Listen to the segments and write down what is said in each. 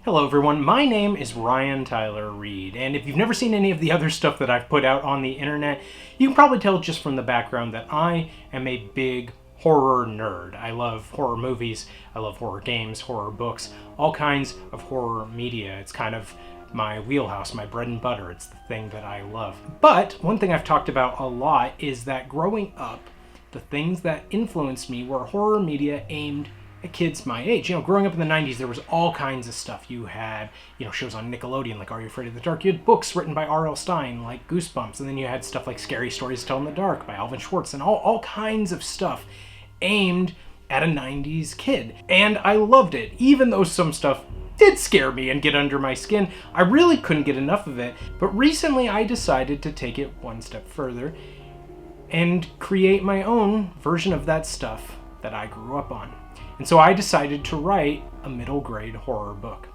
Hello everyone, my name is Ryan Tyler Reed, and if you've never seen any of the other stuff that I've put out on the internet, you can probably tell just from the background that I am a big horror nerd. I love horror movies, I love horror games, horror books, all kinds of horror media. It's kind of my wheelhouse, my bread and butter. It's the thing that I love. But one thing I've talked about a lot is that growing up, the things that influenced me were horror media aimed at kids my age. You know, growing up in the 90s, there was all kinds of stuff. You had, shows on Nickelodeon like Are You Afraid of the Dark? You had books written by R.L. Stine like Goosebumps, and then you had stuff like Scary Stories to Tell in the Dark by Alvin Schwartz, and all kinds of stuff aimed at a 90s kid. And I loved it, even though some stuff did scare me and get under my skin. I really couldn't get enough of it. But recently I decided to take it one step further and create my own version of that stuff that I grew up on. And so I decided to write a middle grade horror book.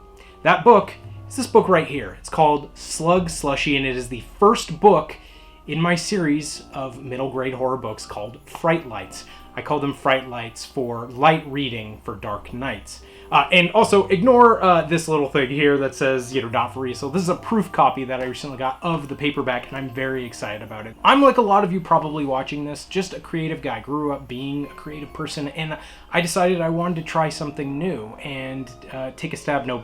That book is this book right here. It's called Slug Slushy, and it is the first book in my series of middle grade horror books called Fright Lights. I call them Fright Lights for light reading for dark nights. And also ignore this little thing here that says, not for resale. This is a proof copy that I recently got of the paperback, and I'm very excited about it. I'm like a lot of you probably watching this, just a creative guy, grew up being a creative person, and I decided I wanted to try something new and take a stab, no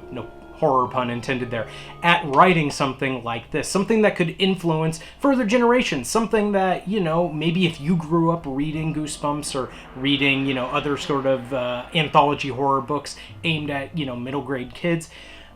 horror pun intended there, at writing something like this. Something that could influence further generations. Something that, maybe if you grew up reading Goosebumps or reading, other sort of anthology horror books aimed at, middle grade kids,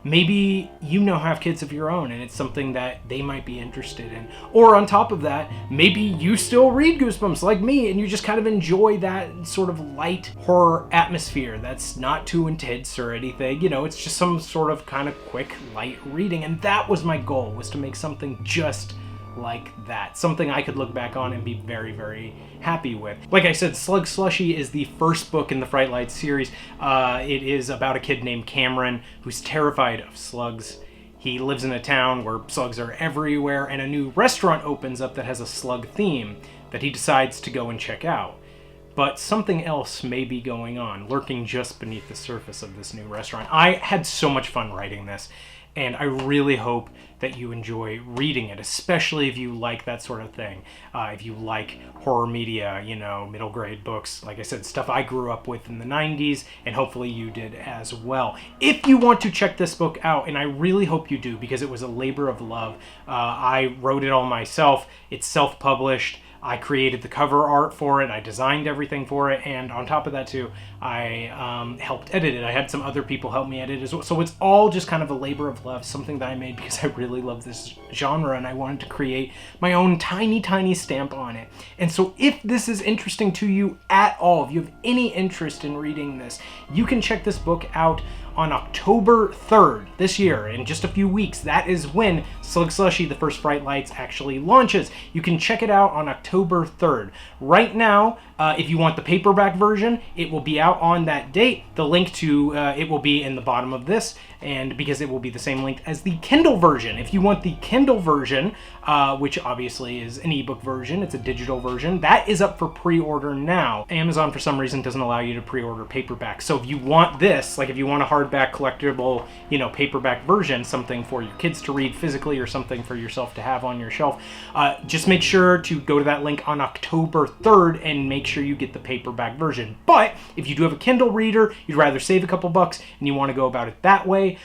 maybe have kids of your own and it's something that they might be interested in. Or on top of that, maybe you still read Goosebumps like me and you just kind of enjoy that sort of light horror atmosphere that's not too intense or anything. It's just some sort of kind of quick, light reading. And that was my goal, was to make something just like that. Something I could look back on and be very, very happy with. Like I said, Slug Slushy is the first book in the Fright Lights series. It is about a kid named Cameron who's terrified of slugs. He lives in a town where slugs are everywhere, and a new restaurant opens up that has a slug theme that he decides to go and check out. But something else may be going on, lurking just beneath the surface of this new restaurant. I had so much fun writing this, and I really hope that you enjoy reading it, especially if you like that sort of thing. If you like horror media, middle grade books, like I said, stuff I grew up with in the 90s, and hopefully you did as well. If you want to check this book out, and I really hope you do, because it was a labor of love. I wrote it all myself. It's self-published. I created the cover art for it, I designed everything for it, and on top of that too, I helped edit it. I had some other people help me edit as well. So it's all just kind of a labor of love, something that I made because I really love this genre and I wanted to create my own tiny, tiny stamp on it. And so if this is interesting to you at all, if you have any interest in reading this, you can check this book out on October 3rd this year, in just a few weeks. That is when Slug Slushy, the first Fright Lights, actually launches. You can check it out on October 3rd. Right now, if you want the paperback version, it will be out on that date. The link to it will be in the bottom of this, and because it will be the same length as the Kindle version. If you want the Kindle version, which obviously is an ebook version, it's a digital version, that is up for pre-order now. Amazon, for some reason, doesn't allow you to pre-order paperback. So if you want this, like if you want a hardback collectible, paperback version, something for your kids to read physically or something for yourself to have on your shelf, just make sure to go to that link on October 3rd and make sure you get the paperback version. But if you do have a Kindle reader, you'd rather save a couple bucks and you want to go about it that way,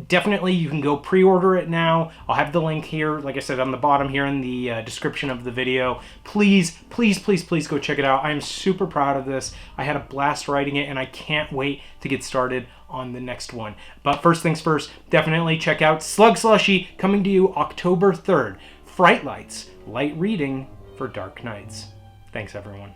definitely you can go pre-order it now. I'll have the link here, like I said, on the bottom here in the description of the video. Please, please, please, please go check it out. I'm super proud of this. I had a blast writing it and I can't wait to get started on the next one. But first things first, definitely check out Slug Slushy, coming to you October 3rd. Fright Lights, light reading for dark nights. Thanks, everyone.